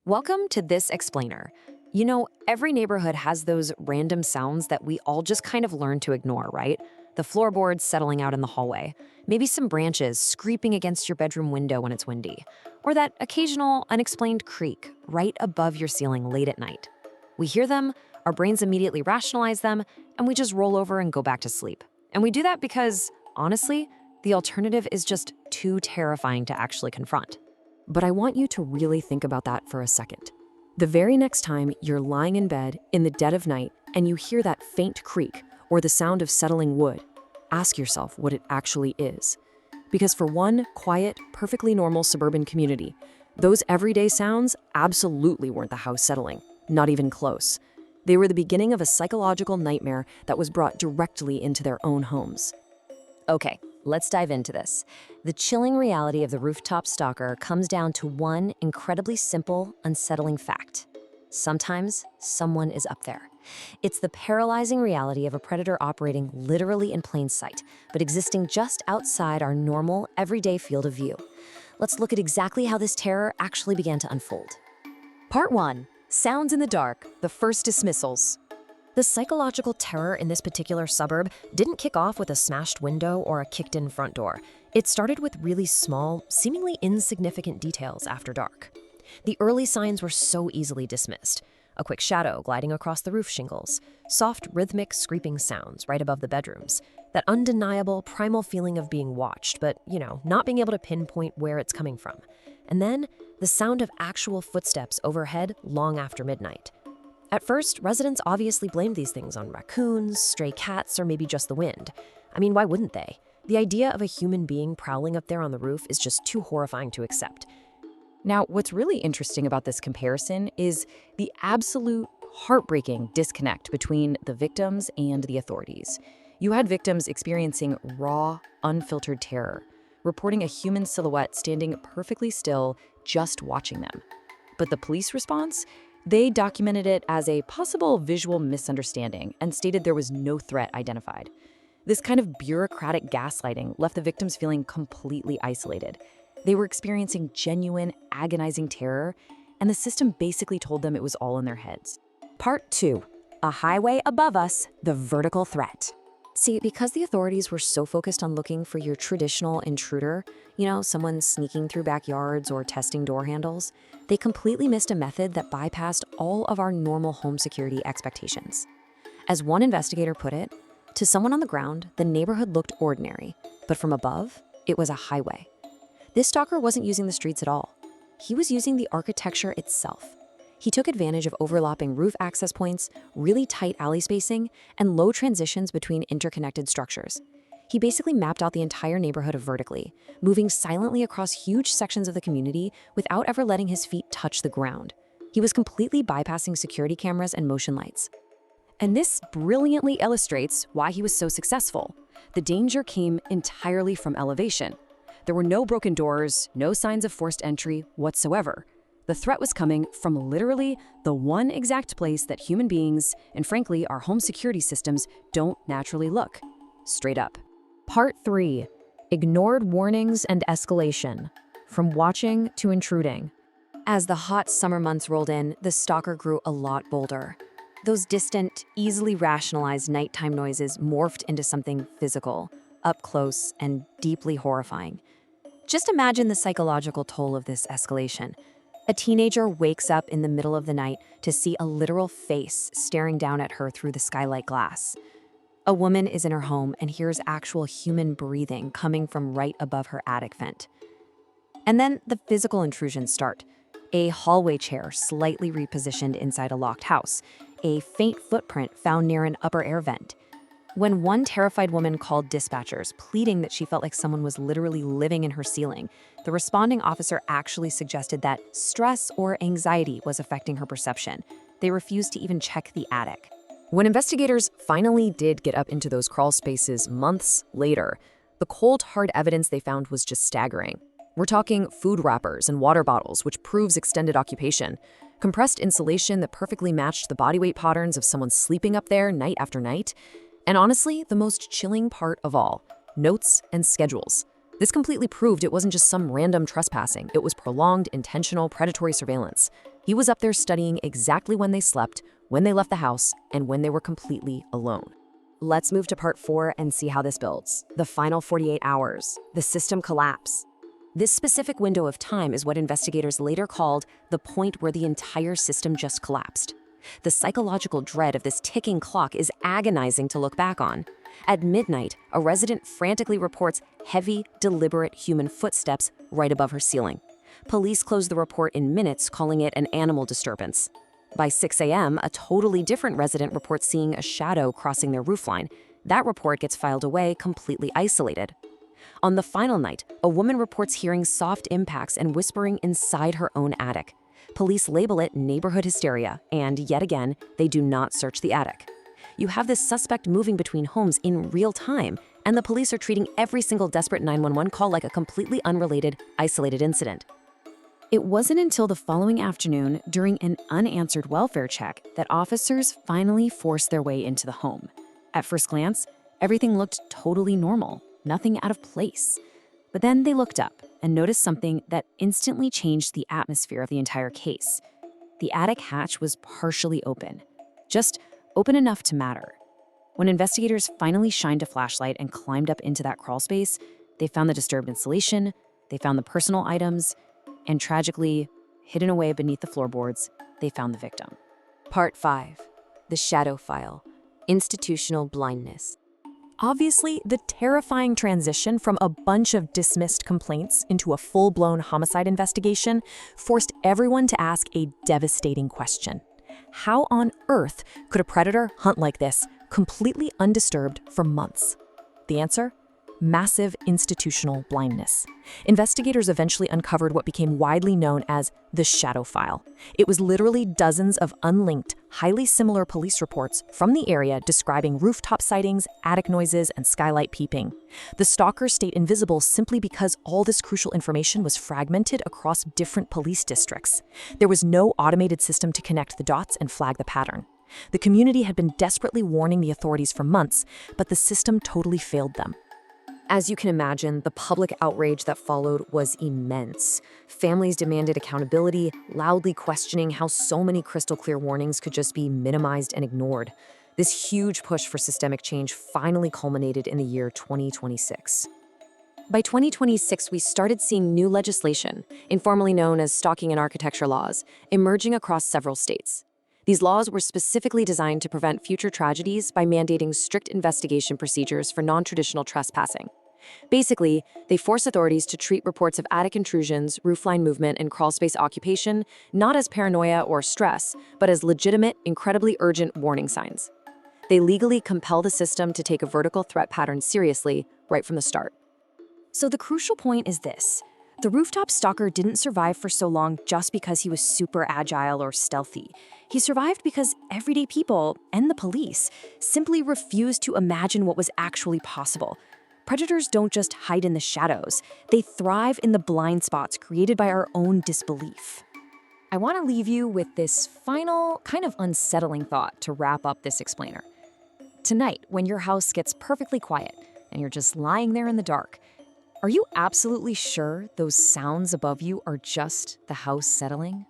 Welcome to This Explainer. Every neighborhood has those random sounds that we all just kind of learn to ignore, right? The floorboards settling out in the hallway, maybe some branches scraping against your bedroom window when it's windy, or that occasional unexplained creak right above your ceiling late at night. We hear them, our brains immediately rationalize them, and we just roll over and go back to sleep. And we do that because, honestly, the alternative is just too terrifying to actually confront. But I want you to really think about that for a second. The very next time you're lying in bed in the dead of night and you hear that faint creak or the sound of settling wood, ask yourself what it actually is. Because for one quiet, perfectly normal suburban community, those everyday sounds absolutely weren't the house settling, not even close. They were the beginning of a psychological nightmare that was brought directly into their own homes. Okay, let's dive into this. The chilling reality of the rooftop stalker comes down to one incredibly simple, unsettling fact. Sometimes someone is up there. It's the paralyzing reality of a predator operating literally in plain sight, but existing just outside our normal, everyday field of view. Let's look at exactly how this terror actually began to unfold. Part 1. Sounds in the dark, the first dismissals. The psychological terror in this particular suburb didn't kick off with a smashed window or a kicked-in front door. It started with really small, seemingly insignificant details after dark. The early signs were so easily dismissed. A quick shadow gliding across the roof shingles, soft rhythmic scraping sounds right above the bedrooms, that undeniable primal feeling of being watched, but, not being able to pinpoint where it's coming from. And then the sound of actual footsteps overhead long after midnight. At first, residents obviously blamed these things on raccoons, stray cats, or maybe just the wind. I mean, why wouldn't they? The idea of a human being prowling up there on the roof is just too horrifying to accept. Now, what's really interesting about this comparison is the absolute heartbreaking disconnect between the victims and the authorities. You had victims experiencing raw, unfiltered terror, reporting a human silhouette standing perfectly still, just watching them. But the police response? They documented it as a possible visual misunderstanding and stated there was no threat identified. This kind of bureaucratic gaslighting left the victims feeling completely isolated. They were experiencing genuine, agonizing terror, and the system basically told them it was all in their heads. Part 2. A highway above us, the vertical threat. See, because the authorities were so focused on looking for your traditional intruder, someone sneaking through backyards or testing door handles, they completely missed a method that bypassed all of our normal home security expectations. As one investigator put it, to someone on the ground, the neighborhood looked ordinary, but from above, it was a highway. This stalker wasn't using the streets at all. He was using the architecture itself. He took advantage of overlapping roof access points, really tight alley spacing, and low transitions between interconnected structures. He basically mapped out the entire neighborhood vertically, moving silently across huge sections of the community without ever letting his feet touch the ground. He was completely bypassing security cameras and motion lights. And this brilliantly illustrates why he was so successful. The danger came entirely from elevation. There were no broken doors, no signs of forced entry whatsoever. The threat was coming from literally the one exact place that human beings, and frankly, our home security systems, don't naturally look. Straight up. Part 3. Ignored warnings and escalation. From watching to intruding. As the hot summer months rolled in, the stalker grew a lot bolder. Those distant, easily rationalized nighttime noises morphed into something physical, up close, and deeply horrifying. Just imagine the psychological toll of this escalation. A teenager wakes up in the middle of the night to see a literal face staring down at her through the skylight glass. A woman is in her home and hears actual human breathing coming from right above her attic vent. And then the physical intrusions start. A hallway chair slightly repositioned inside a locked house. A faint footprint found near an upper air vent. When one terrified woman called dispatchers, pleading that she felt like someone was literally living in her ceiling, the responding officer actually suggested that stress or anxiety was affecting her perception. They refused to even check the attic. When investigators finally did get up into those crawl spaces months later, the cold, hard evidence they found was just staggering. We're talking food wrappers and water bottles, which proves extended occupation, compressed insulation that perfectly matched the body weight patterns of someone sleeping up there night after night, and honestly, the most chilling part of all, notes and schedules. This completely proved it wasn't just some random trespassing, it was prolonged, intentional, predatory surveillance. He was up there studying exactly when they slept, when they left the house, and when they were completely alone. Let's move to part 4 and see how this builds. The final 48 hours, the system collapse. This specific window of time is what investigators later called the point where the entire system just collapsed. The psychological dread of this ticking clock is agonizing to look back on. At midnight, a resident frantically reports heavy, deliberate human footsteps right above her ceiling. Police close the report in minutes, calling it an animal disturbance. By 6 a.m., a totally different resident reports seeing a shadow crossing their roofline. That report gets filed away, completely isolated. On the final night, a woman reports hearing soft impacts and whispering inside her own attic. Police label it neighborhood hysteria, and yet again, they do not search the attic. You have this suspect moving between homes in real time, and the police are treating every single desperate 911 call like a completely unrelated, isolated incident. It wasn't until the following afternoon, during an unanswered welfare check, that officers finally forced their way into the home. At first glance, everything looked totally normal, nothing out of place. But then they looked up and noticed something that instantly changed the atmosphere of the entire case. The attic hatch was partially open, just open enough to matter. When investigators finally shined a flashlight and climbed up into that crawl space, they found the disturbed insulation, they found the personal items, and tragically, hidden away beneath the floorboards, they found the victim. Part 5. The Shadow File. Institutional Blindness. Obviously, the terrifying transition from a bunch of dismissed complaints into a full-blown homicide investigation forced everyone to ask a devastating question. How on earth could a predator hunt like this, completely undisturbed for months? The answer? Massive institutional blindness. Investigators eventually uncovered what became widely known as the Shadow File. It was literally dozens of unlinked, highly similar police reports from the area describing rooftop sightings, attic noises, and skylight peeping. The stalkers stayed invisible simply because all this crucial information was fragmented across different police districts. There was no automated system to connect the dots and flag the pattern. The community had been desperately warning the authorities for months, but the system totally failed them. As you can imagine, the public outrage that followed was immense. Families demanded accountability, loudly questioning how so many crystal-clear warnings could just be minimized and ignored. This huge push for systemic change finally culminated in the year 2026. By 2026, we started seeing new legislation, informally known as stalking and architecture laws, emerging across several states. These laws were specifically designed to prevent future tragedies by mandating strict investigation procedures for non-traditional trespassing. Basically, they force authorities to treat reports of attic intrusions, roofline movement, and crawlspace occupation not as paranoia or stress, but as legitimate, incredibly urgent warning signs. They legally compel the system to take a vertical threat pattern seriously right from the start. So the crucial point is this. The Rooftop Stalker didn't survive for so long just because he was super agile or stealthy. He survived because everyday people, and the police, simply refused to imagine what was actually possible. Predators don't just hide in the shadows. They thrive in the blind spots created by our own disbelief. I want to leave you with this final, kind of unsettling thought to wrap up this explainer. Tonight, when your house gets perfectly quiet and you're just lying there in the dark, are you absolutely sure those sounds above you are just the house settling?